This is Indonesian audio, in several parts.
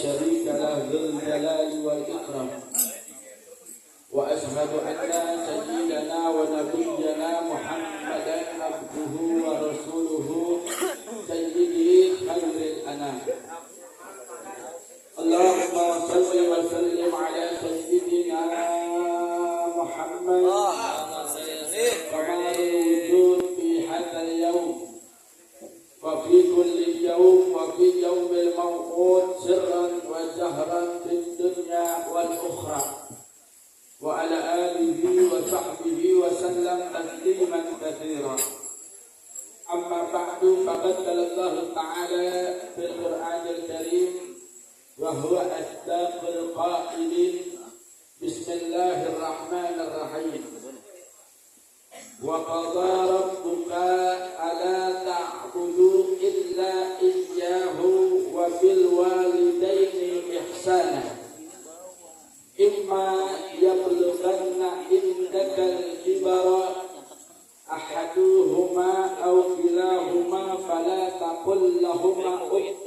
شريك له ذو الجلال والإكرام وأشهد أن سيدنا ونبينا محمدا عبده ورسوله سيدي خير الأنام اللهم صل وسلم على سيدنا محمد كما موجود في هذا اليوم وفي كل يوم وفي يوم الموعود سرا وجهرا في الدنيا والأخرى وعلى آله وصحبه وسلم تسليما كثيرا أما بعد فقد قال الله تعالى في القرآن الكريم وهو أصدق القائلين بسم الله الرحمن الرحيم وقضى ربك ألا تعبدوا إلا إياه وبالوالدين إحسانا إما يبلغن عندك الكبر أحدهما أو كلاهما فلا تقل لهما أف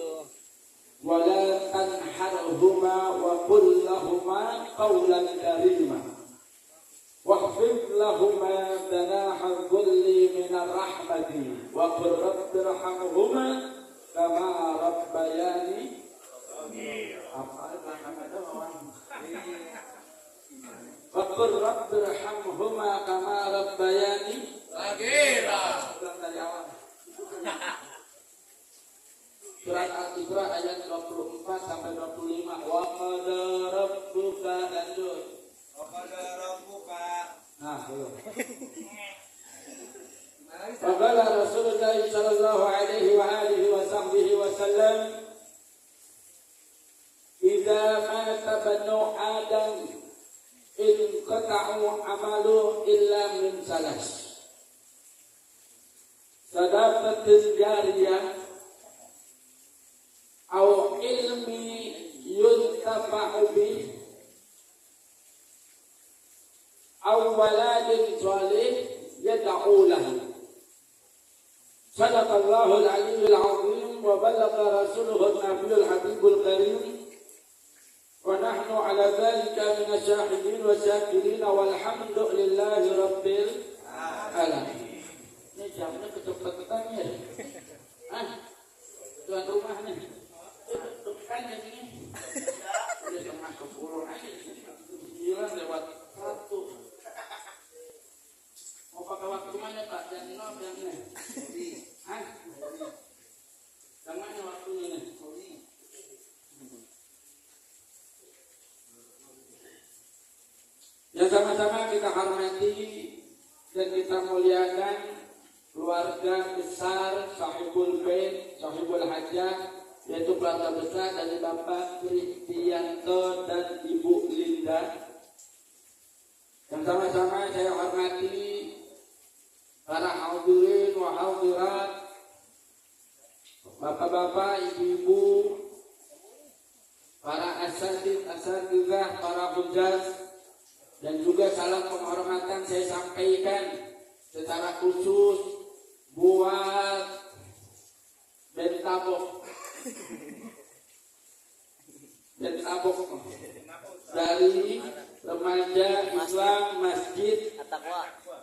ولا تنحرهما وقل لهما قولا كريما واخفض لهما جناح الذل من الرحمة وقل رب ارحمهما كما ربياني وقل رب ارحمهما كما ربياني صغيرا. Surat Al-Isra ayat 24 sampai 25. Wa qada rabbuka lanjut. Wa qada rabbuka. Nah, belum. Wa qala Rasulullah sallallahu alaihi wa alihi wa sahbihi wa sallam idza mata banu adam in qata'u amalu illa min salas sadaqatin jariyah aw ilmi yuntafa'u bih aw waladin salih yad'u lahu. Sadaqallahu al-'aliyyul 'azim wa balagha rasuluhu an-nabiyyul habibul karim wa nahnu 'ala dhalika minasyahidin wa syakirin walhamdulillahi rabbil alamin. Ini jamnya kecepatan ya. Tuan rumah nih. Kan ini udah setengah 10 aja, 9 lewat 1. Mau pakai waktu mana Pak? Jam 0 jam ini. Jam mana waktunya nih? Yang sama-sama kita hormati dan kita muliakan keluarga besar Sahibul Bait, Sahibul Hajah, yaitu keluarga besar dari Bapak Kristianto dan Ibu Linda. Yang sama-sama saya hormati para hadirin wa hadirat, bapak-bapak, ibu-ibu, para asatidz, para hujjah, dan juga salam penghormatan saya sampaikan secara khusus buat Bentabok dari remaja Islam Masjid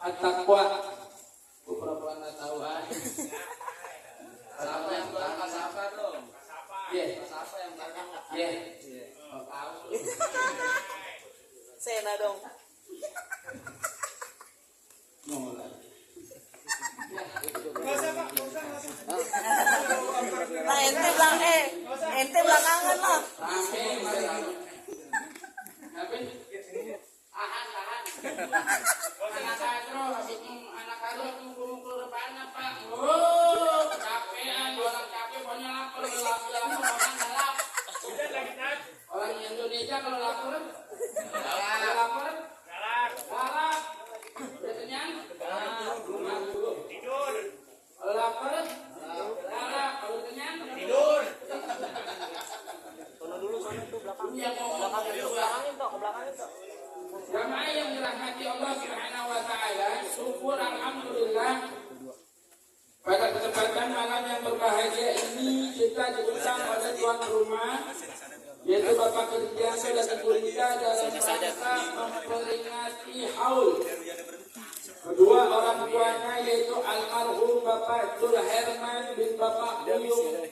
At-Taqwa. Pura-pura nggak tahu aja. Siapa yang belakang siapa tuh? Siapa yang belakang? Oh, tahu. Sena dong. Mulai. Nah, ente belakangan lah. Anak karo kumpul depannya Pak. Oh, capean, orang capek pokoknya lapar, orang galak. Orang Indonesia kalau lapar, galak. Udah kenyang? Tidur. Kalau lapar, galak. Kalau kenyang? Tidur. Sono dulu tuh belakang. Iya, Belakangin tuh, ke belakangin tuh. Jamaah yang dirahmati Allah Subhanahu wa taala, syukur alhamdulillah pada kesempatan malam yang berbahagia ini kita diundang oleh tuan rumah Bapak kerja dan Ibu Rida dalam rangka memperingati haul kedua orang tuanya yaitu almarhum Bapak Zul Herman bin Bapak Uyung.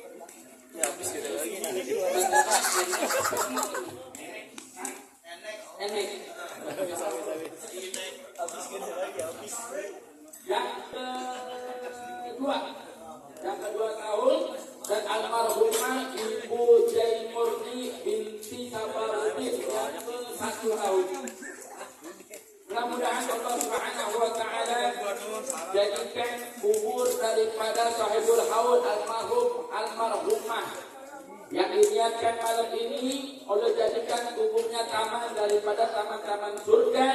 Yang kedua tahun dan almarhumah Ibu Jaimurni binti Sabarudin yang ke-1 tahun. Mudah-mudahan Allah Subhanahu wa taala jadikan kubur daripada sahibul haul almarhumah yang diniatkan malam ini, Allah jadikan kuburnya taman daripada taman-taman surga.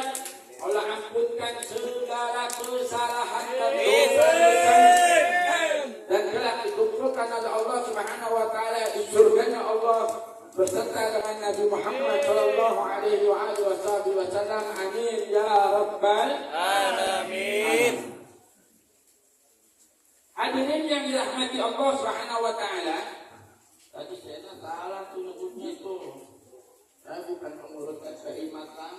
Allah ampunkan segala kesalahan dan dosa dan kelak dikumpulkan oleh Allah Subhanahu wa taala di surganya Allah beserta dengan Nabi Muhammad sallallahu alaihi wasallam. Amin ya rabbal alamin. Hadirin yang dirahmati Allah Subhanahu wa taala, tadi saya salah tuh nyebutnya itu. Saya bukan mengurutkan keimatan.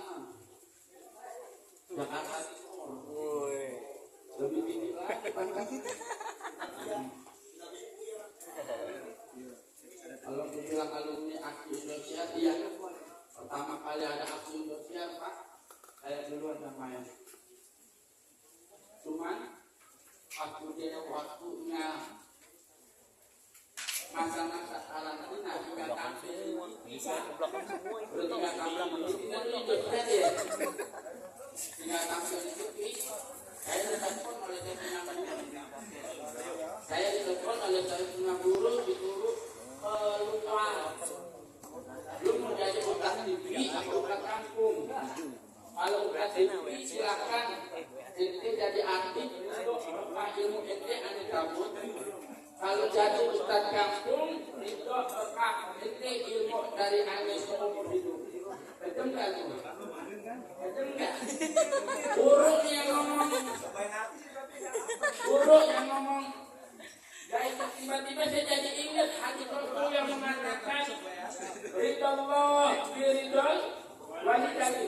Jakarta Timur. Lebih tinggi lagi pangkatnya. Kalau dibilang alumni Aksi Indonesia, iya kan? Pertama kali ada Aksi Indonesia, Pak, saya duluan namanya. Cuman waktunya masa-masa karantina hingga tampil bisa berarti nggak tampil kita hidupnya dia hingga tampil di TV. Saya ditelepon oleh saya ditelepon oleh saya guru disuruh lupa lu mau jadi buka TV atau buka kampung. Kalau buka TV silakan ente jadi aktif untuk ilmu ente ane gabut. Kalau jadi ustaz kampung itu berkah ente ilmu dari ane seumur hidup. Betul nggak tuh? Betul nggak? Buruk yang ngomong. Buruk yang ngomong. Jadi tiba-tiba saya jadi ingat hadis Rasul yang mengatakan ridallah biridal walidayah,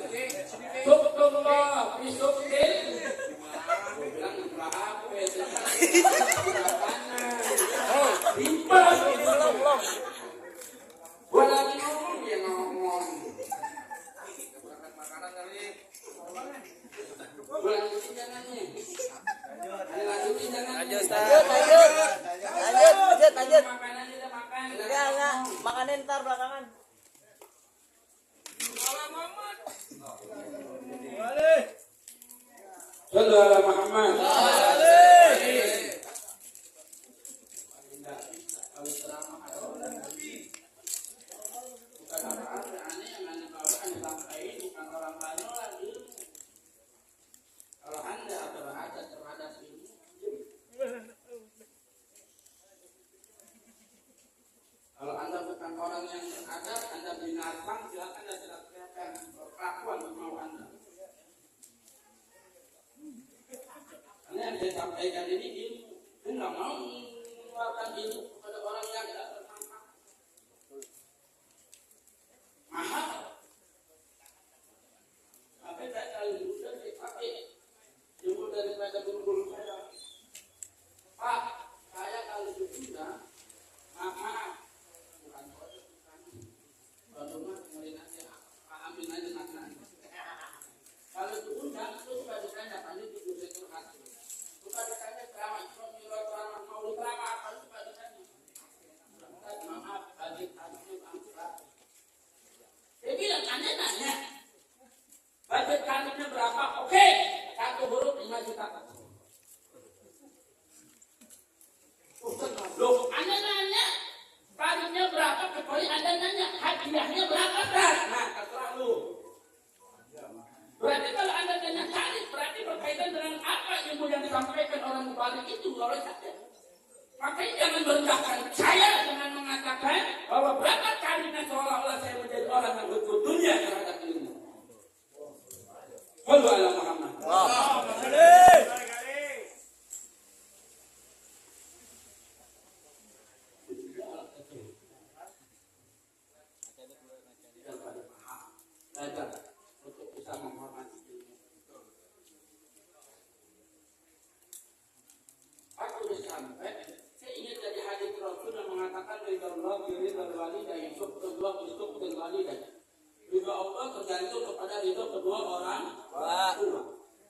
subtullah bisubtil. Bilang apa itu? Belum. Gua lagi ngomong dia ngomong. Berangkat makanan kali. Gua lanjutin jangannya. Lanjutin jangannya. Lanjut. Makanan kita makan. Enggak. Makanin ntar belakangan. Saudara Muhammad. Kalau Anda berada terhadap ini, kalau Anda bukan orang yang beradab, Anda binatang, silakan Anda silakan perlakuan mau Anda. Ini yang saya sampaikan ini ilmu. Saya nggak mau mengeluarkan ilmu kepada orang yang tidak bermanfaat. Mahal. Tapi saya kalau sudah dipakai ilmu daripada guru-guru saya. Pak, saya kalau sudah maaf. Bukan kode, bukan. Kalau mah mulai nanti ambil aja makanan. Kalau diundang itu suka ditanya panjang di Google Curhat. Suka ditanya ceramah ceramah mau ceramah apa suka ditanya. Maaf adik angkat. Dia bilang nanya. Budget kantornya berapa? Oke, satu huruf 5 juta. Loh, Anda nanya tarifnya berapa? Kecuali Anda nanya hadiahnya berapa? Nah, terserah lu. Berarti kalau Anda tanya tarif, berarti berkaitan dengan apa ilmu yang disampaikan orang mubalik itu, oleh saja. Makanya jangan merendahkan saya dengan mengatakan bahwa berapa tarifnya seolah-olah saya menjadi orang yang berdunia terhadap ilmu. Sallu ala Muhammad. walidain, kedua uququl walidain. Ridho Allah tergantung kepada ridho kedua orang tua.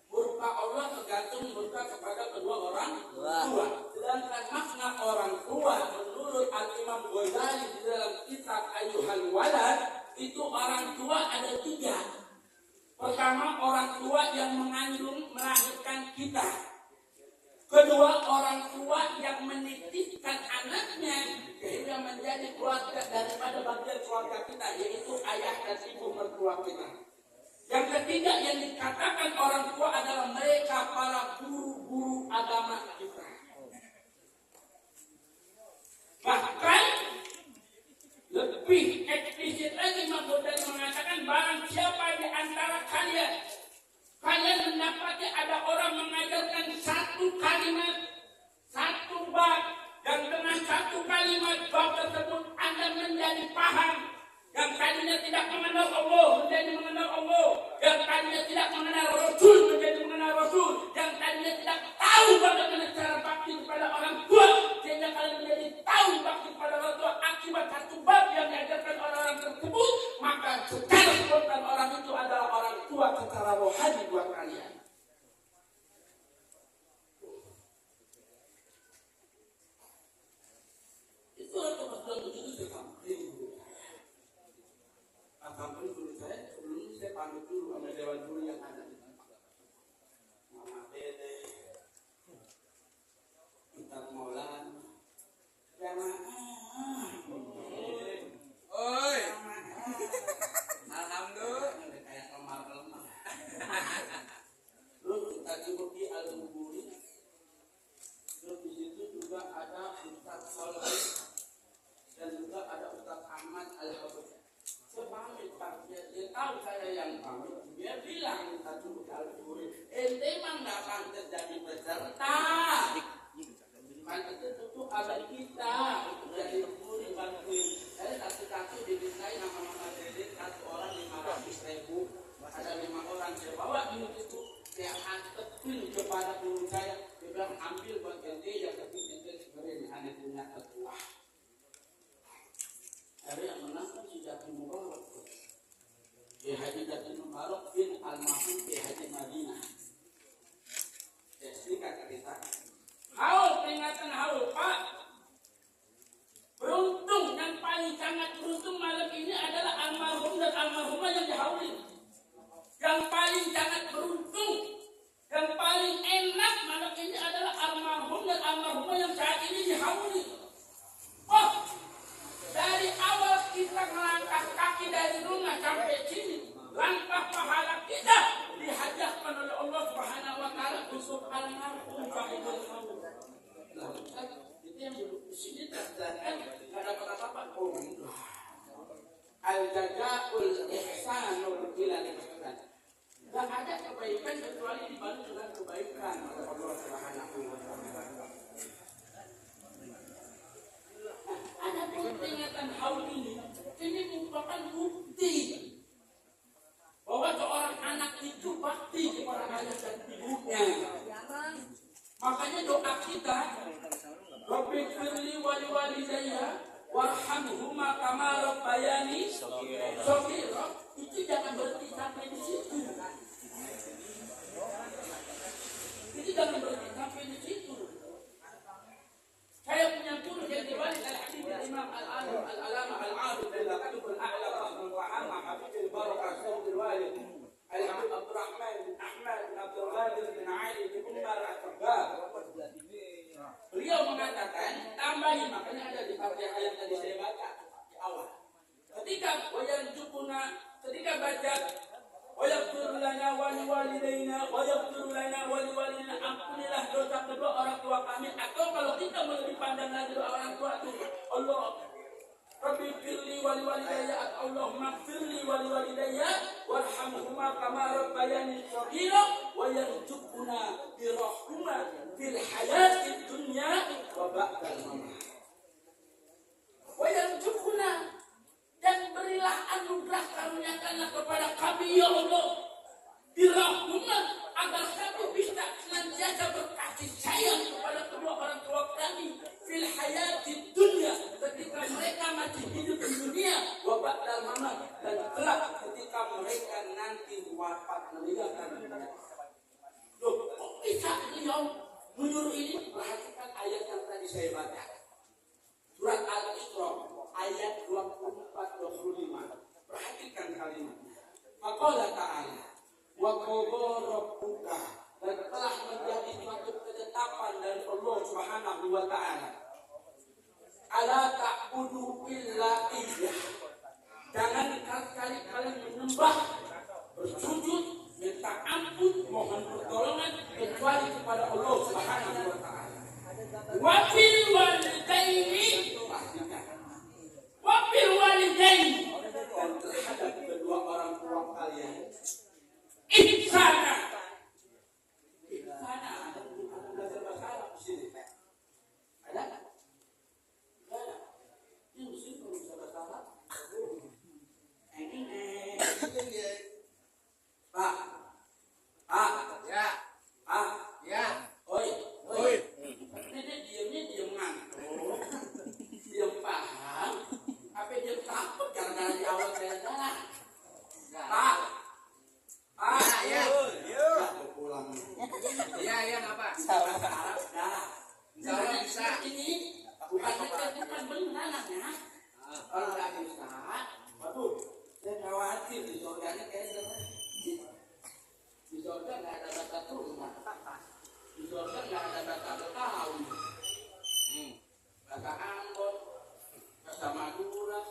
Murka Allah tergantung murka kepada kedua orang tua. Sedangkan makna orang tua menurut Al-Imam Ghazali di dalam kitab Ayyuhal Walad itu orang tua ada 3. Pertama, orang tua yang mengandung melahirkan kita. Kedua, orang tua yang menitipkan anaknya sehingga menjadi keluarga daripada bagian keluarga kita, yaitu ayah dan ibu mertua kita. Yang ketiga yang dikatakan orang tua adalah mereka para guru-guru agama kita. Bahkan lebih eksplisit lagi Imam Ghazali mengatakan barang siapa di antara kalian mendapati ada orang mengajarkan satu kalimat, satu bab, dan dengan satu kalimat bab tersebut Anda menjadi paham. Yang tadinya tidak mengenal Allah menjadi mengenal Allah, yang tadinya tidak mengenal Rasul menjadi mengenal Rasul, yang tadinya tidak tahu bagaimana cara bakti kepada orang tua sehingga kalian menjadi tahu bakti kepada orang tua akibat satu bab yang diajarkan orang-orang tersebut, maka secara spontan orang itu adalah orang tua secara rohani buat kalian. Itulah kebetulan begitu sekali. Sampai dulu saya sebelum ini saya pamit dulu sama dewan guru yang ada di tempat. Mama Dede, Ustaz Maulan, jamaah. Oi. Alhamdulillah kayak lemar-lemar. Terus kita Cibuki Al-Buri. Terus di situ juga ada Ustaz Soleh dan juga ada Ustaz Ahmad Al-Habib. Pamit Pak, dia tahu saya yang pamit. Dia bilang satu kali ente memang nggak pantas jadi peserta. Pantas itu abang kita jadi guru bantuin. Saya satu-satu dimintai nama Mama Dede 1 orang 500.000. Ada 5 orang saya bawa duit itu. Saya antepin kepada guru saya. Dia bilang ambil buat ente yang tapi ente sebenarnya aneh punya ketua. Ada yang menang kan si Jatim Mubarak, Kiai Haji Jatim Mubarak bin almarhum Kiai Haji Madinah. Jadi kata kita, haul peringatan haul Pak. Beruntung dan paling sangat beruntung malam ini adalah almarhum dan almarhumah yang dihaulin. Yang paling sangat beruntung, yang paling enak malam ini adalah almarhum dan almarhumah yang saat ini dihaulin. Oh. Dari awal kita melangkah kaki dari rumah sampai sini, langkah pahala kita dihadiahkan oleh Allah Subhanahu wa taala untuk almarhum sahibul maut. Itu yang dulu sini terdapat ada apa-apa al-jazaa'ul ihsanul ila ihsan. Enggak ada kebaikan kecuali dibalas dengan kebaikan oleh Allah Subhanahu wa taala. Ada peringatan haul ini merupakan bukti bahwa seorang anak itu bakti kepada ayah dan ibunya. Makanya doa kita, Rabbi firli wali walidayya warhamhuma kama rabbayani shaghira, itu jangan berhenti sampai di situ. Itu jangan berhenti sampai di situ. Saya punya guru yang dibalik al-Habib Imam Al-Alama Al-Arif Al-Qutb Al-A'la Rahman wa Amma Habib Al-Barakah Sayyid Al-Walid Al-Habib Abdurrahman bin Ahmad bin Abdul Ghadir bin Ali bin Umar Al-Tabbah. Beliau mengatakan, tambahin, makanya ada di Fatihah ayat tadi saya baca di awal. Ketika baca وَيَغْفِرُ لَنَا وَلِوَالِدَيْنَا وَيَغْفِرُ لَنَا وَلِوَالِدَيْنَا, ampunilah dosa kedua orang tua kami. Atau kalau kita lebih pandang lagi doa orang tua itu, Allah Rabbi firli waliwalidayya, Allahumma firli waliwalidayya warhamhuma kama rabbayani shaghira wa yarzuqna birahmah fil hayatid dunya wa ba'dal mamat. Wa yarzuqna, dan berilah anugerah karuniakanlah kepada kami ya Allah birahmah, agar kami bisa senantiasa berkasih sayang kepada kedua orang tua kami fil hayatid dunya, ketika mereka masih hidup di selamat dan kelak ketika mereka nanti wafat meninggalkan dunia. Loh, kok bisa beliau menyuruh ini? Perhatikan ayat yang tadi saya baca. Surat Al-Isra ayat 24-25. Perhatikan kalimatnya. Faqala ta'ala wa qadha rabbuka, dan telah menjadi suatu ketetapan dari Allah Subhanahu wa taala. Ala ta'budu illa iyyah. Jangan kali-kali kalian menyembah, bersujud, minta ampun, mohon pertolongan kecuali kepada Allah Subhanahu wa taala. Wa bil walidaini, wa bil walidaini, dan terhadap kedua orang tua kalian ihsana. Ihsana ada belajar bahasa Arab di sini. Ada? Ada. Ini mesti bisa bahasa Arab. Pak. Ya. Ya. Oi. Ini diamnya diam ngantuk. Diam paham. Apa dia takut karena di awal saya salah. Pak. Ya. Pulang. Iya, apa? Bahasa Arab dah. Saya bisa. Ini bukan benar ya. Kalau nggak bisa, waduh, saya khawatir di surganya kayaknya di surga nggak ada batas rumah, di surga nggak ada batas Betawi, bahasa Ambon, bahasa Madura.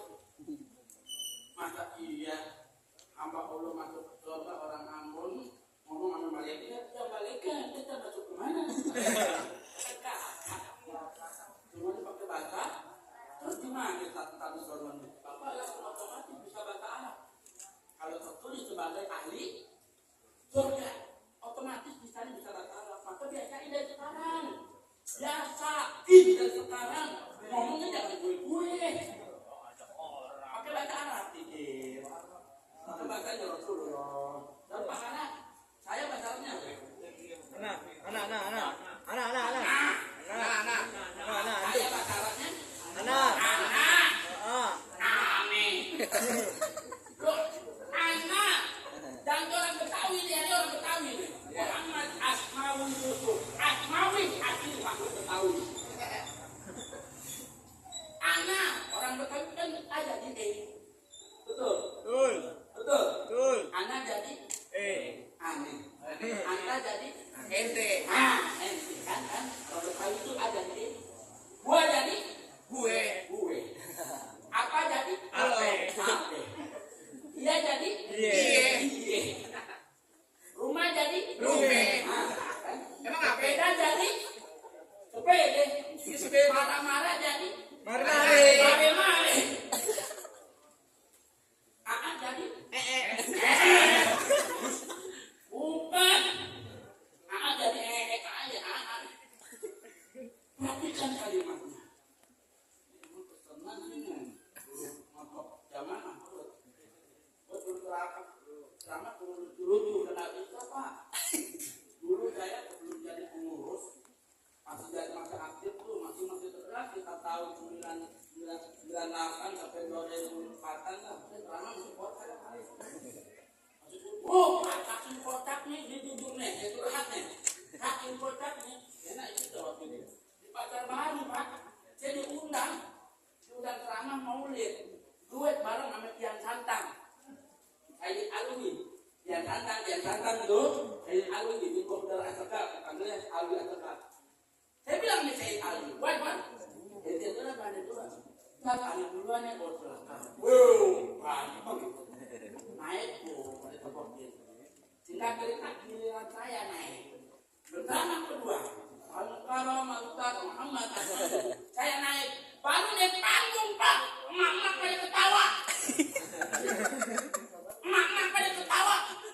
Masa iya hamba Allah masuk surga orang Ambon ngomong sama malaikat, ya malaikat kita masuk kemana? Semuanya pakai bahasa. Terus gimana tadi soalnya? Bapak yang otomatis bisa bahasa Arab. Kalau tertulis sebagai ahli surga, otomatis bisa bahasa Arab. Maka biasain dari sekarang. Biasain dari sekarang. Ngomongnya jangan gue. Pakai bahasa Arab. Pakai bahasa Rasulullah. Dan Pak Anak, saya bahasa Arabnya. Anak. Saya bahasa Arabnya. Anak. Loh, anak. Dan orang Betawi dia orang Betawi. Muhammad Asmawi Yusuf. Asmawi asli maksud Betawi. Anak orang Betawi kan ada di E. Betul. Anak jadi aneh. Anda jadi ente. Ente kan. Orang Betawi itu ada di E. Gua jadi gue. Apa jadi? Ape. Dia jadi? Iye. Rumah jadi? Rume. Emang apa? Sepeda jadi? Sepeda. Marah-marah jadi? Mare. Aak jadi? Bukan. Aak jadi aja. Perhatikan kalimatnya. Sama dulu kenal itu Pak. Dulu saya sebelum jadi pengurus, masih jadi masa aktif tuh, masih terkenal kita tahu 98 sampai 2004-an lah. Selama masih kotak. Kakin kotak nih ditunjuk nih, itu rahatnya. Kakin kotak nih, enak itu jawab ini. Di Pasar Baru Pak, saya diundang ceramah maulid, duet bareng sama Tian Santang. Sayyid Alwi, Tian Santang itu Sayyid Alwi di Kopdar Asaka, panggilnya Alwi Asaka. Saya bilang nih Sayyid Alwi, wah, dia tuh ada dua, anak duluan yang bodoh. Naik ada tepuk dia. Singkat cerita giliran saya naik. Bersama kedua, Al-Karam Muhammad Asad. Saya naik, baru naik panggung Pak, emak-emak pada ketawa.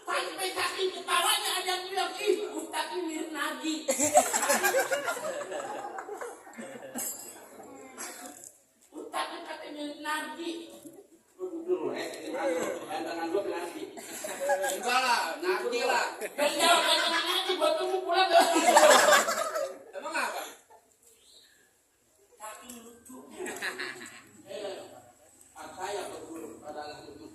Sampai saking ketawanya ada yang bilang, Ustaz ini mirip Nabi. Ustaz ini katanya mirip Nabi. Jangan gue Nabi. Enggak lah, Nabi lah. Dan jawab Nabi, buat tunggu pulang. Emang apa? Saking lucunya. Saya berguru pada anak itu.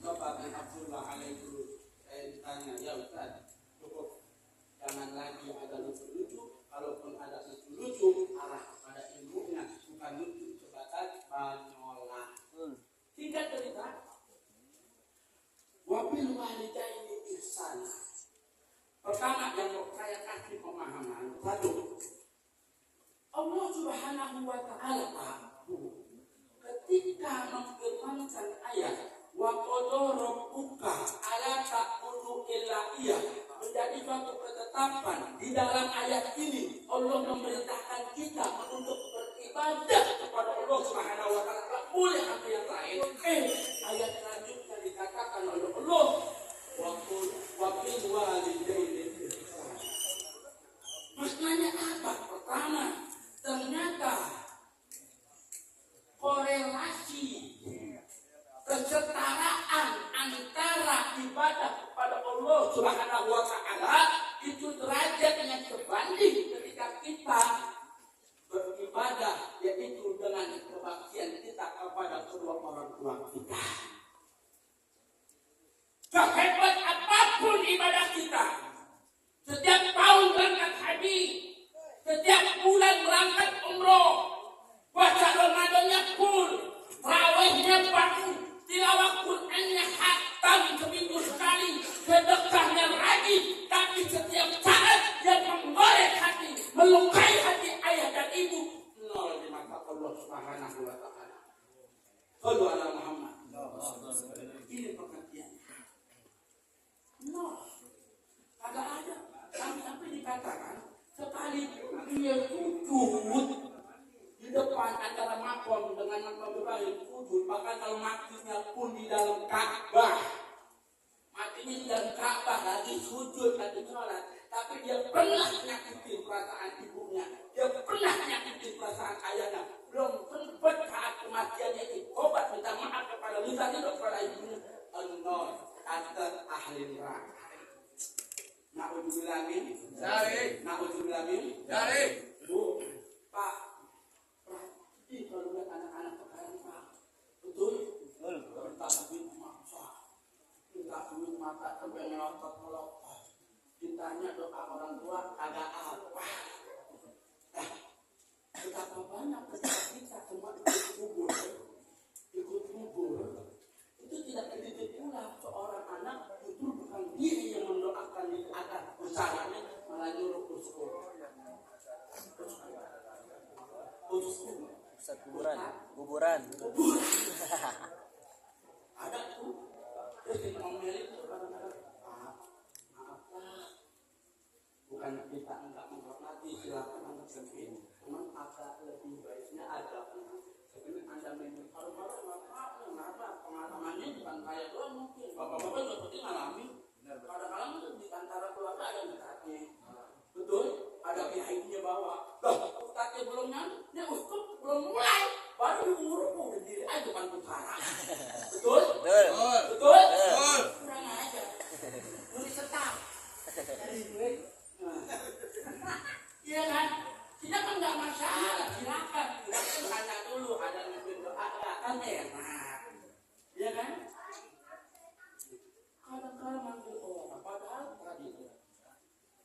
ayat wa qadha rabbuka alla ta'budu illa iyyah menjadi suatu ketetapan di dalam ayat ini. Allah memerintahkan kita untuk beribadah kepada Allah Subhanahu wa taala, tak boleh apa yang lain. Ayat selanjutnya dikatakan oleh Allah wa bil walidaini ihsan. Maknanya apa? Pertama, ternyata korelasi kesetaraan antara ibadah kepada Allah Subhanahu wa taala itu derajat dengan sebanding ketika kita beribadah, yaitu dengan kebaktian kita kepada kedua orang tua kita. Sehebat apapun ibadah kita, setiap tahun berangkat haji, setiap bulan berangkat umroh, puasa Ramadannya full, tarawihnya bangun, tilawah Qur'annya khatam seminggu sekali, sedekahnya rajin, tapi setiap saat yang menggoreng hati, melukai hati ayah dan ibu, nol di mata Allah Subhanahu wa taala. Sallu ala Muhammad. Ini pengertian. Nol. Agak ada. Sampai dikatakan sekali dia sujud di depan antara makom dengan makom Ibrahim, sujud, bahkan kalau matinya pun di dalam Ka'bah, matinya di dalam Ka'bah lagi sujud lagi sholat, tapi dia pernah nyakitin perasaan ibunya, dia pernah nyakitin perasaan ayahnya, belum sempat saat kematiannya obat minta maaf kepada misalnya kepada ibunya, nol kata ahli neraka. Na'udzubillah min dari na'udzubillah min dari Bu Pak perhati kalau lihat anak-anak sekarang Pak, betul minta duit maksa, minta duit mata sampai ngelotot melotot, ditanya doa orang tua agak apa. Betapa banyak kita semua ikut kubur itu tidak terdidik pula seorang anak justru bukan diri yang mendoakan agar usahanya malah nyuruh usul kuburan ada tuh terus kita ngomelin tuh kadang-kadang maaflah, bukan kita enggak menghormati, silakan anda sendiri, memang agak lebih baiknya ada sebenarnya anda memang kalau kenapa pengalamannya bukan kayak doang, mungkin bapak-bapak juga seperti ngalami kadang-kadang di antara keluarga ada dekatnya, betul, ada pihaknya bawa ustadznya belum nyampe, dia ustadz belum mulai baru diurut berdiri aja depan utara, betul kurang aja nulis setar iya kan, tidak kan nggak masalah, silakan tanya dulu ada yang doa kan enak, iya kan? Kadang-kadang manggil orang, padahal tadi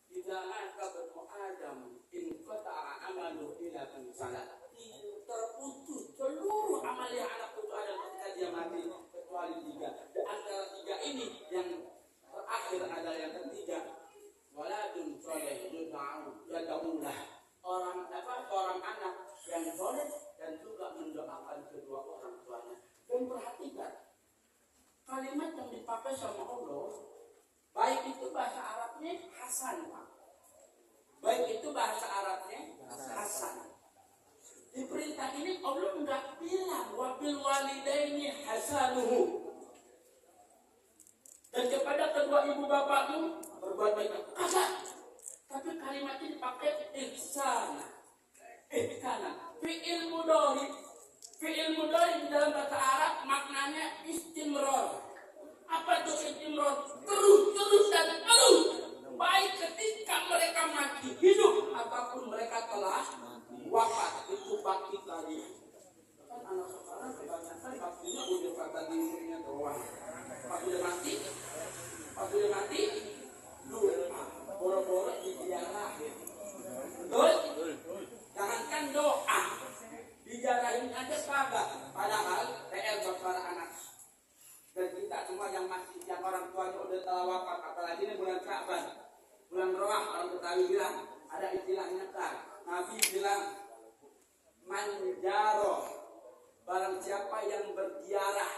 tidak ada berdoa Adam, infata'a amalu ila salat, terputus seluruh amal yang anak putu Adam ketika dia mati kecuali 3. Di antara 3 ini yang terakhir adalah yang ketiga, waladun soleh yada'ulah, orang anak yang soleh dan juga mendoakan kedua orang tuanya. Dan perhatikan kalimat yang dipakai sama Allah, baik itu bahasa Arabnya hasan, Pak. Baik itu bahasa Arabnya hasan. Di perintah ini Allah enggak bilang wabil walidaini hasanuhu, dan kepada kedua ibu bapakmu berbuat baik. Kagak. Tapi kalimat ini dipakai ihsana. Fi'il mudhari di dalam bahasa Arab maknanya istimrar. Apa itu istimrar? Terus dan terus. Baik ketika mereka mati hidup ataupun mereka telah wafat, itu bakti tadi. Kan anak sekarang kebanyakan baktinya udah kata dirinya doang. Pas udah mati, lupa. Boro-boro diziarahin. Betul? Jangankan doa, dijarahin aja kagak. Padahal PR buat para anak. Dan kita semua yang orang tuanya udah telah wafat, apalagi ini bulan Sya'ban, bulan Roah, orang Betawi bilang ada istilahnya kan. Nabi bilang manjaro, barang siapa yang berziarah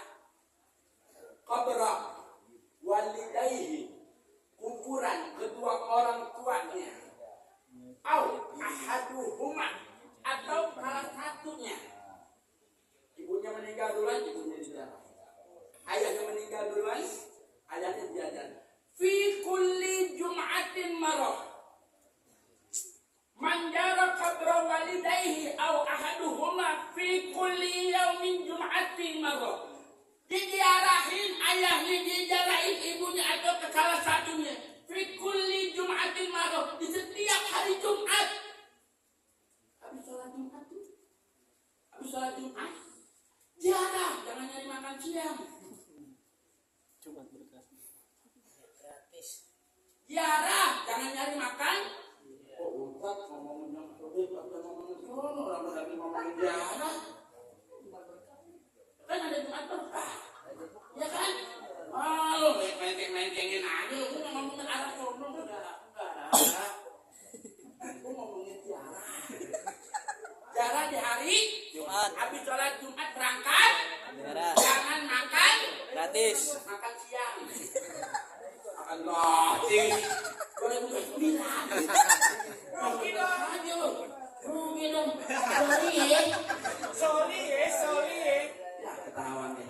ayahnya dijarahin ibunya atau ke salah satunya. Fi kulli Jum'atin marah, di setiap hari Jumat. Habis sholat Jumat tuh. Habis sholat Jumat. Jarah, jangan nyari makan siang. Jumat berkah. Gratis. Jarah, jangan nyari makan. Oh, Ustaz ngomongin yang berbeda, ngomongin sono, orang lagi ngomongin jarah. Kan ada Jumat berkah. Ya kan? Oh, lu menteng-mentengin aja, lu ngomongin arah sono enggak. Lu ngomongin jarah. Jarah di hari Jumat. habis sholat Jumat berangkat. Jarah. Jangan makan Gratis. makan siang. Makan gratis. 2009. Rugi dong aja lu. Rugi dong. Sorry ya. Ya ketahuan ya.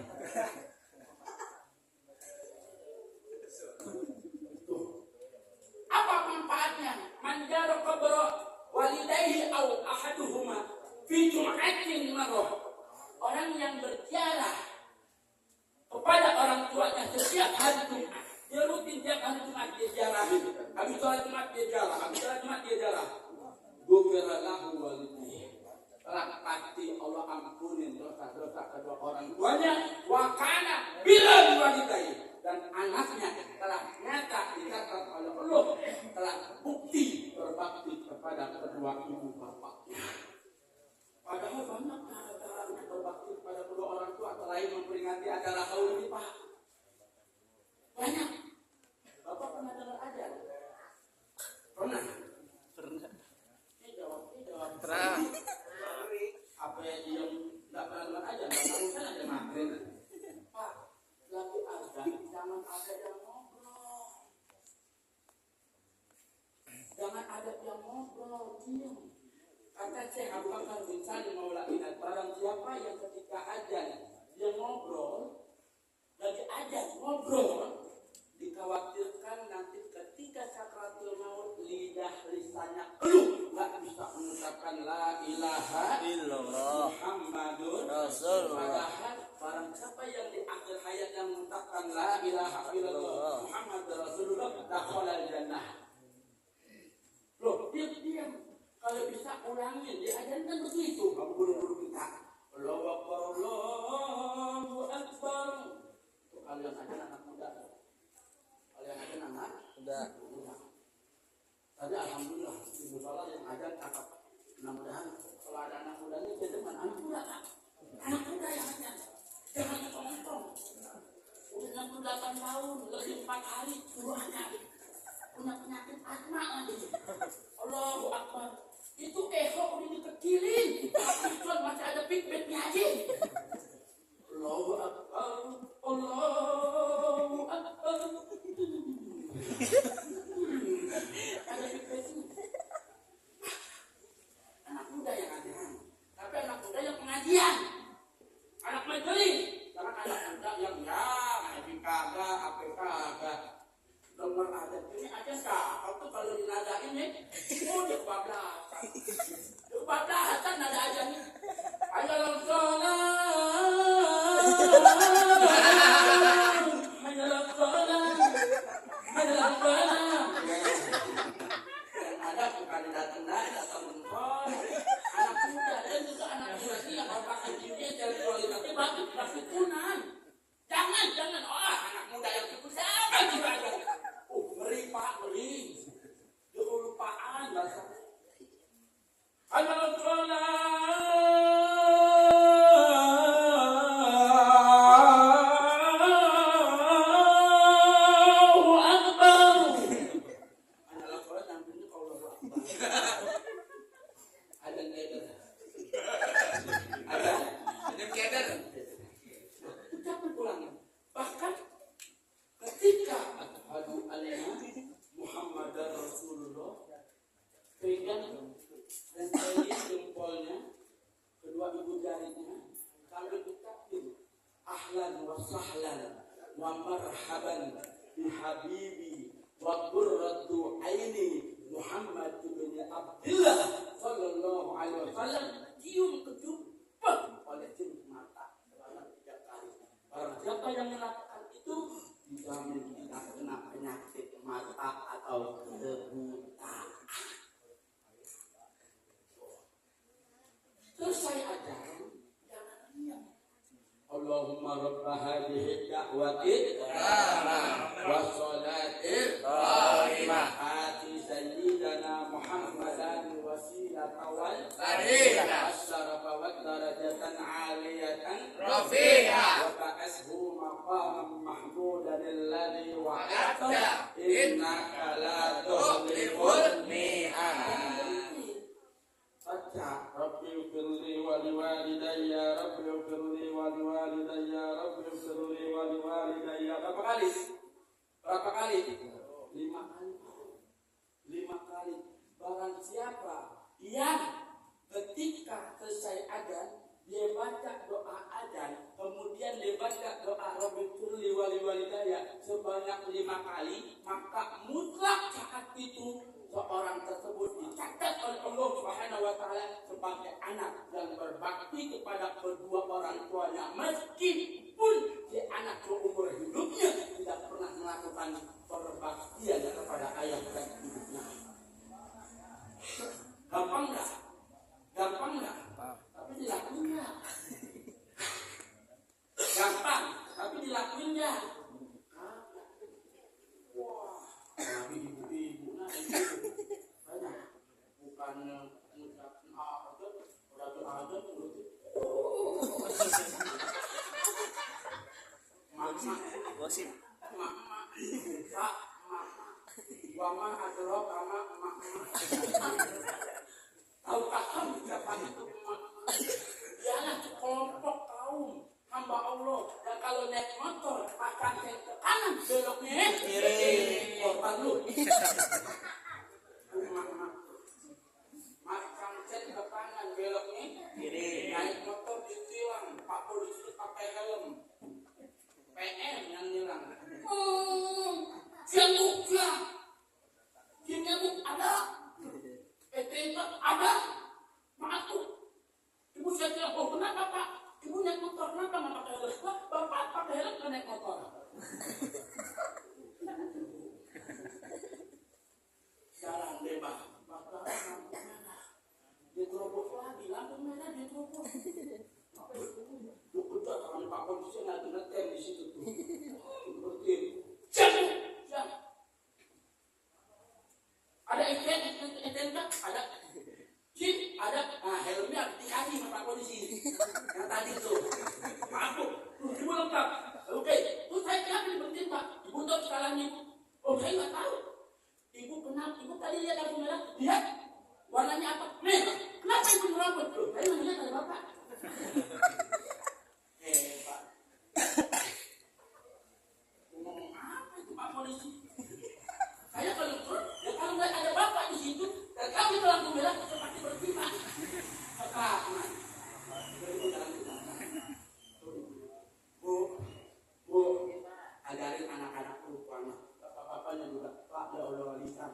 Apa manfaatnya? Manjaro qabro walidayhi au ahaduhuma fi jum'atin marah. Orang yang berziarah kepada orang tuanya setiap hari Jumat. Dia rutin tiap hari Jumat dia ziarahin. Habis sholat Jumat dia ziarah. Habis sholat Jumat dia ziarah. Ghufira lahu walidayhi. Telah pasti Allah ampunin dosa-dosa kedua orang tuanya. Wa kana bilal walidayhi. Dan anaknya telah nyata dicatat oleh Allah, telah bukti berbakti kepada kedua ibu bapaknya. Padahal banyak cara untuk berbakti kepada kedua orang tua selain memperingati acara haul ini, Pak. Banyak. Bapak pernah dengar ajar? Pernah. Ini jawab. Pernah. Apa yang nggak pernah dengar ajar? Nggak tahu kan ada maghrib. Pak, lagi azan, jangan ada yang ngobrol. Jangan ada yang ngobrol, diam. Kata Syekh Abu Bakar bin Salim Maula Inat, barang siapa yang ketika azan dia ngobrol, lagi azan ngobrol, dikhawatirkan nanti ketika sakratul maut lisannya keluh, nggak bisa mengucapkan la ilaha Illallah. Muhammadur Rasulullah. Padahal barang siapa yang di akhir hayat yang mengucapkan la ilaha illallah Muhammadur Rasulullah dakhala jannah. Loh, diam. Kalau bisa ulangin, diajarkan begitu. Kamu guru-guru kita. Allahu Akbar, Allahu Akbar. Itu kalian ajar anak muda. Kalian ajar anak Udah. muda. Tadi alhamdulillah ibu sholat yang ajar cakap. Mudah-mudahan kalau ada anak mudanya dia depan anak muda, Pak. Anak muda yang ajar. Jangan ngomong-ngomong. Udah 68 tahun, lebih 4 hari, suruh ajar. Punya penyakit asma lagi. Allahu Akbar. Itu eho udah dikecilin. Tuhan masih ada feedbacknya aja. Allahu Akbar. Allahu Akbar. Ada feedbacknya. Anak muda yang ajaran. Tapi anak muda yang pengajian. Anak majelis. Jangan anak muda yang happy kagak, apa kagak. Dengar aja. Ini aja kakak tuh kalau dinadain nih. Oh, dia kebablasan. Dia kebablasan nada aja nih. Ayo langsung. Yang ada bukan datang atau mentor. Anak muda dan juga anak muda ini yang merupakan dirinya dari kualitasnya bagus, pasti kunan. Jangan. Oh, anak muda yang cukup sama juga aja. Ngeri Pak, ngeri. Dia kelupaan bahasa. Bahkan ketika asyhadu anna Muhammadar Rasulullah pegang dan saya jempolnya kedua ibu jarinya sambil ucapin ahlan wa sahlan wa marhaban bi habibi wa qurratu aini Muhammad bin Abdullah sallallahu alaihi wasallam cium kecup oleh cium mata selama 3 kali. Barang siapa yang melakukan itu dijamin tidak kena penyakit mata atau buta. Terus saya ajarkan jangan diam. Allahumma rabb hadhihi da'wati wa salati qa'imah ati sayyidana Muhammadan wasilata wal fadilah asyarafa wa darajatan 'aliyatan rafi'ah wa ba'ashu maqaman mahmudan alladhi wa'ata innaka la tukhliful mi'ad. Rabbi firli wa liwalidayya Rabbi firli wa liwalidayya Rabbi firli wa liwalidayya. Berapa kali? 5 kali. 5 kali. Barang siapa yang ketika selesai adzan dia baca doa adzan, kemudian dia baca doa Rabbi firli wa liwalidayya sebanyak 5 kali, maka mutlak saat itu seorang tersebut dicatat oleh Allah Subhanahu wa taala sebagai anak yang berbakti kepada kedua orang tuanya, meskipun si anak seumur hidupnya tidak pernah melakukan berbaktian kepada ayah dan ibunya. Gampang enggak? Gampang enggak? Tapi dilakuin enggak? Gampang, tapi dilakuin enggak? Wah, tapi ibu-ibu nah itu banyak. Bukan mengucapkan aja, udah aja mulut. Mama, Gosip. mama, pak, mama, mama adalah mama, mama. Tahukah kamu siapa itu mama? Dialah sekelompok kaum hamba Allah yang kalau naik motor akan ke kanan beloknya kiri. Korban lu. Mama. Macam cek ke kanan beloknya kiri. Naik motor ditilang, Pak Polisi pakai helm. PM yang bilang, Jembuk ada, ETK ada, maaf ibu saya bilang, oh kenapa Pak? Ibu naik motor, kenapa nggak pakai helm? Bapak pakai helm nggak naik motor. Jalan bebas, bakal lampu merah, diterobos lagi, lampu merah diterobos. Betul kalau Pak Polisi nanti ngetem di situ tuh. Seperti siap. Ada STNK, ada SIM, ada. Nah, helmnya dikasih sama Pak Polisi. Yang tadi tuh. Maaf Bu, ibu lengkap. Oke, terus saya kenapa diberhentiin Pak? Ibu tahu kesalahannya. Oh, saya nggak tahu. Ibu kenapa? Ibu tadi lihat lampu merah, lihat warnanya apa? Merah. Kenapa ibu merobot? Loh, saya nggak lihat ada Bapak. Pak. Ngomong apa itu Pak Polisi? Saya kalau ya kalau nggak ada Bapak di situ, dan kami telah membela seperti bertimbang. Sekarang, Bu, ajarin anak-anak rupanya, bapak-bapaknya juga, Pak, ya Allah lisan,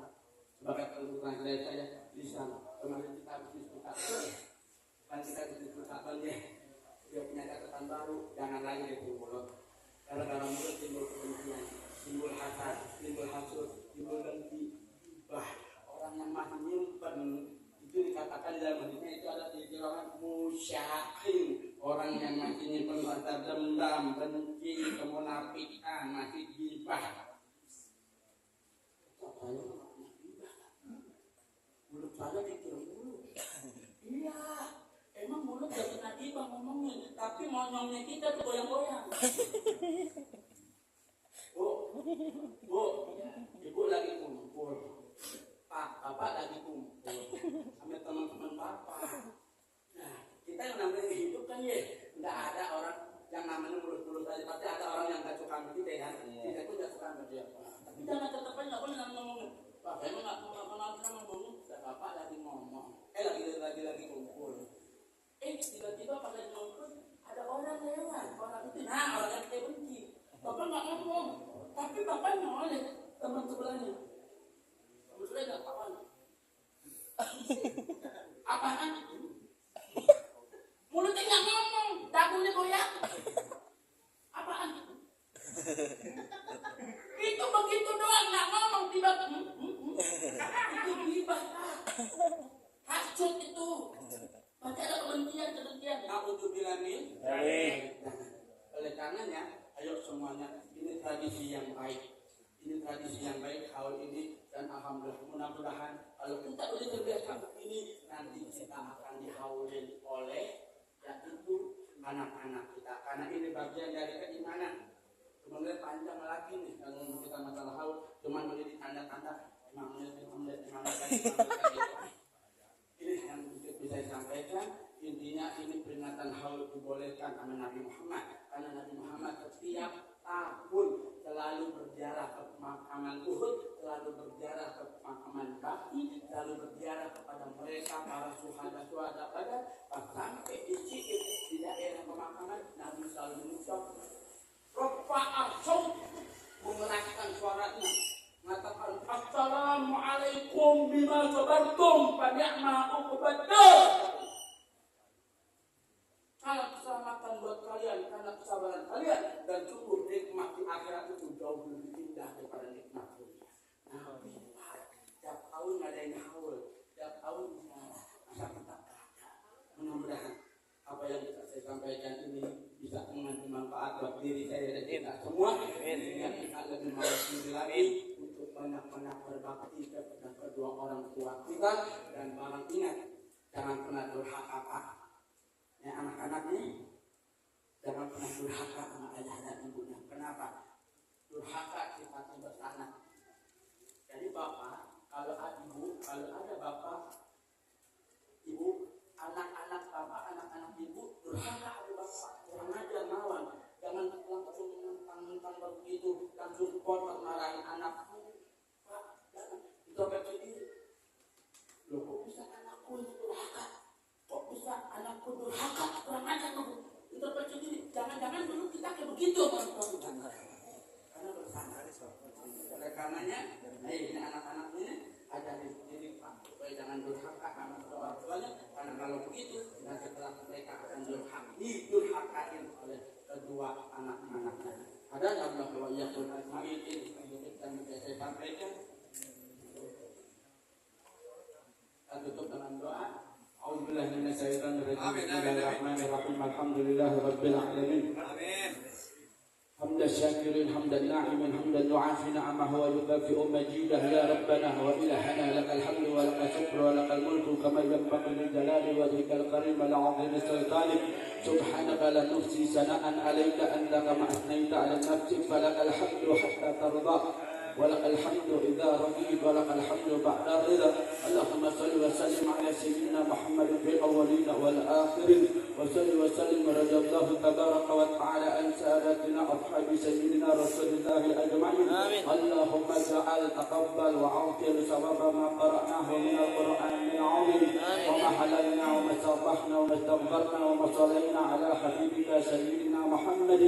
sebagai kebutuhan saya lisan. Kemarin kita habis diskusi, kan kita diskusi dia punya catatan baru, jangan lagi dia mulut. Karena dalam mulut timbul kebencian, timbul hasad, timbul hasud, timbul dengki. Orang yang masih nyimpen itu dikatakan dalam hadisnya itu ada di orang musyakin, orang yang masih nyimpen rasa dendam, benci, kemunafikan, masih gibah. Mulut saya pikir dulu. Iya. Emang mulut gak pernah tiba ngomongin, tapi monyongnya kita tuh goyang-goyang. Bu, ibu lagi kumpul, Pak, Bapak lagi kumpul sama teman-teman Bapak. Nah, kita yang namanya hidup kan ya, nggak ada orang yang namanya mulut-mulut aja, pasti ada orang yang gak suka sama kita kan. Kita pun gak suka sama dia. Tapi jangan tetap aja nggak boleh ngomongin. Pak, saya nggak pernah ngomongin. Bapak lagi ngomong, lagi kumpul. Tiba-tiba pada nongkrong ada orang lewat, orang itu, nah orang yang kita benci. Bapak nggak ngomong, tapi Bapak nyoleh teman sebelahnya. Sebelahnya nggak kawan. Apaan? Mulutnya nggak ngomong, dagunya goyang. Apaan? Hasut itu. Pasti ada kebencian. Na'udzubillah min. Oleh karenanya, ayo semuanya, ini tradisi yang baik. Ini tradisi yang baik haul ini, dan alhamdulillah mudah-mudahan kalau kita udah terbiasa ini, nanti kita akan dihaulin oleh yaitu anak-anak kita, karena ini bagian dari keimanan. Kemudian panjang lagi nih kalau kita masalah haul, cuma menjadi tanda-tanda 5 menit. Ini yang bisa saya sampaikan. Intinya ini peringatan haul dibolehkan sama Nabi Muhammad, karena Nabi Muhammad setiap tahun selalu berziarah ke pemakaman Uhud, selalu berziarah ke pemakaman Baqi, selalu berziarah kepada mereka para syuhada pada pas sampai di sini di daerah pemakaman, Nabi selalu mengucap rafa'ah saut, mengeraskan suaranya, mengatakan assalamualaikum bima sabartum fa ni'ma uqbad-dar. Salam keselamatan buat kalian karena kesabaran kalian, dan sungguh nikmat di akhirat itu jauh lebih indah daripada nikmat dunia. Nah, tiap tahun ngadain haul, tiap tahun masa kita berada. Mudah-mudahan apa yang bisa saya sampaikan ini bisa mengandung manfaat buat diri saya dan kita semua, sehingga kita lebih malas diri lagi untuk banyak-banyak berbakti kepada kedua orang tua kita. Dan barang ingat, jangan pernah durhaka Pak. Ya, anak-anak ini jangan pernah durhaka sama ayah dan ibunya. Kenapa? Durhaka sifatnya bersama. Jadi bapak, kalau ada bapak, ibu, anak-anak bapak, anak-anak ibu, durhaka ada bapak, jangan aja melawan. Jangan langsung mentang-mentang begitu, langsung potong marahin anakku. Pak, jangan introspeksi diri. Loh, kok bisa anakku itu durhaka? Kok bisa anakku durhaka? Kurang ajar kamu. Introspeksi diri. Jangan-jangan dulu kita kayak begitu orang tua kita. Karena bersama. Oleh karenanya, ini anak-anak ini ajarin diri Pak, supaya jangan durhaka sama orang tuanya. Karena kalau begitu, nanti setelah mereka akan durhakain oleh kedua anak-anaknya. Ada nggak bahwa yang berasmain ini yang saya sampaikan? Kita tutup dengan doa. A'udzubillahi minasyaitonir rajim. Bismillahirrahmanirrahim. Alhamdulillahirabbil alamin. Amin. Hamdan syakirin, hamdan na'imin, hamdan yu'afi na'amahu wa yukafi'u majidah. Ya Rabbana wa ilahana lakal hamdu wa lakal syukru wa lakal mulku kama yanbaghi li jalali wajhikal karim wa li'azimi sultanik. Subhanaka la nuhsi sana'an 'alaika anta kama asnaita 'ala nafsik falakal hamdu hatta tarda. ولك الحمد إذا رضيت ولك الحمد بعد رضا. اللهم صل وسلم على سيدنا محمد في الأولين والآخرين وصل وسلم رضي الله تبارك وتعالى عن سادتنا أصحاب سيدنا رسول الله أجمعين. اللهم اجعل تقبل وعوقل ثواب ما قرأناه من القرآن العظيم وما حللنا وما سبحنا وما استغفرنا وما صلينا على حبيبك سيدنا محمد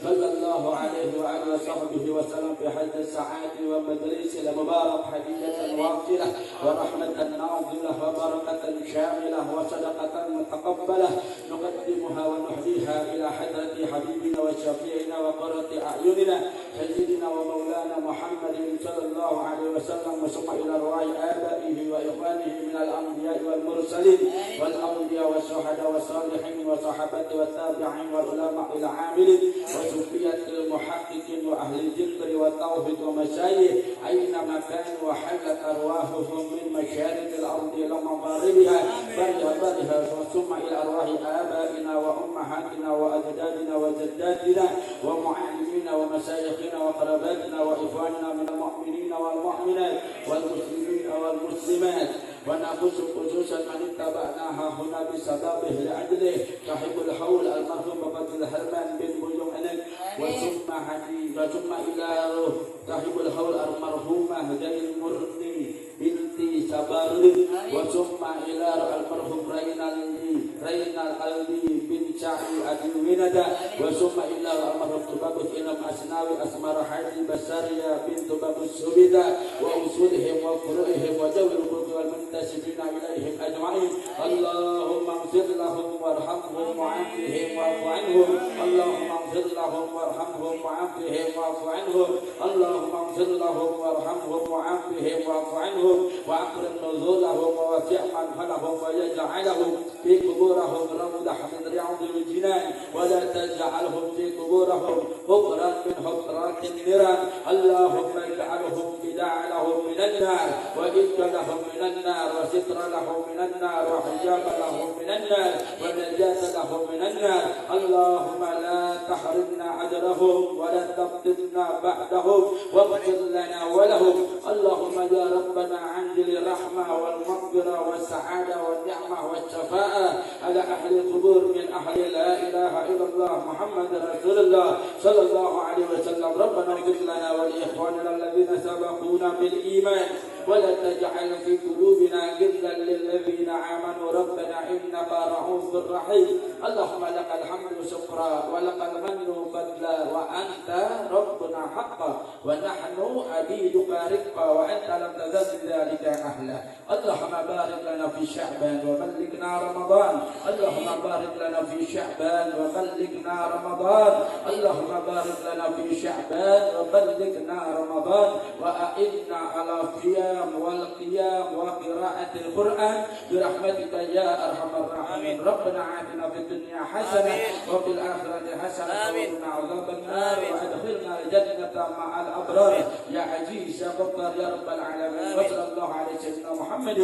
صلى الله عليه وعلى وصحبه وسلم في حج السعادة ومجلس المبارك حديثة واصلة ورحمة نازلة وبركة شاملة وصدقة متقبلة نقدمها ونهديها إلى حضرة حبيبنا وشفيعنا وقرة أعيننا سيدنا ومولانا محمد صلى الله عليه وسلم وثم إلى أرواح آبائه وإخوانه من الأنبياء والمرسلين والأولياء والشهداء والصالحين والصحابة والتابعين والعلماء العاملين وصوفية المحققين وأهل الذكر والتوحيد ومشايخ أينما كانوا وحلت أرواحهم من مشارق الأرض إلى مغاربها برها ثم إلى أرواح آبائنا وأمهاتنا وأجدادنا وجداتنا ومعلمينا ومشايخنا وقراباتنا وإخواننا من المؤمنين والمؤمنات والمسلمين والمسلمات ونخص خصوصا من اتبعناها هنا بسببه لأجله صاحب الحول المرحوم فضل الحرمان بن بيوم أنك وثم إلى صاحب الحول المرحومة جليل المرني binti Sabarin wasumma ila al-marhum Rainal Aldi bin Syahri Adi Winada wasumma ila al-marhum Tubabus Ilham Asnawi Asmara Haji Basaria bin Tubabus Subida wa usulihim wa furu'ihim wa jawil wal muntasibina ilaihim ajma'in. Allahumma ighfir lahum warhamhum وارحمهم وعافهم واعف عنهم اللهم اغفر لهم وارحمهم وعافهم واعف عنهم اللهم اغفر لهم وارحمهم وعافهم واعف عنهم واكرم نزولهم ووسع مدخلهم ويجعلهم في قبورهم روضة من رياض الجنان ولا تجعلهم في قبورهم حفرا من حفرات النيران اللهم اجعلهم فداء لهم من النار وإذك لهم من النار وستر لهم من النار وحجاب لهم من النار ونجاة لهم من النار اللهم لا تحرمنا أجرهم ولا تفتنا بعدهم واغفر لنا ولهم اللهم يا ربنا عجل الرحمة والمغفرة والسعادة والنعمة والشفاعة على أهل القبور من أهل لا إله إلا الله محمد رسول الله صلى الله عليه وسلم ربنا اغفر لنا ولإخواننا الذين سبقونا بالإيمان ولا تجعل في قلوبنا غلا للذين آمنوا ربنا إنك رؤوف رحيم اللهم لك الحمد شكرا ولك المن فضلا وأنت ربنا حقا ونحن عبيدك رقا وأنت لم تزل ذلك أهلا اللهم بارك لنا في شعبان وبلغنا رمضان اللهم بارك لنا في شعبان وبلغنا رمضان اللهم بارك لنا في شعبان وبلغنا رمضان وأئنا على الصيام والقيام وقراءة القرآن برحمتك يا أرحم الراحمين ربنا آتنا في الدنيا حسنة وفي الآخرة حسنة وقنا عذاب النار وأدخلنا الجنة مع الأبرار يا عزيز يا غفار يا رب العالمين وصلى الله على سيدنا محمد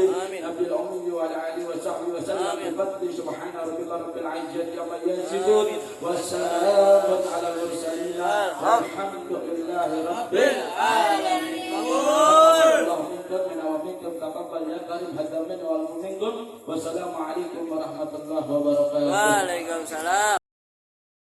نبي الأمي وعلى آله وصحبه وسلم بفضل سبحان ربك رب العزة عما يصفون والسلام على المرسلين والحمد لله رب العالمين اللهم منا ومنكم تقبل يا كريم هذا منا ومنكم والسلام عليكم ورحمة الله وبركاته. Waalaikumsalam.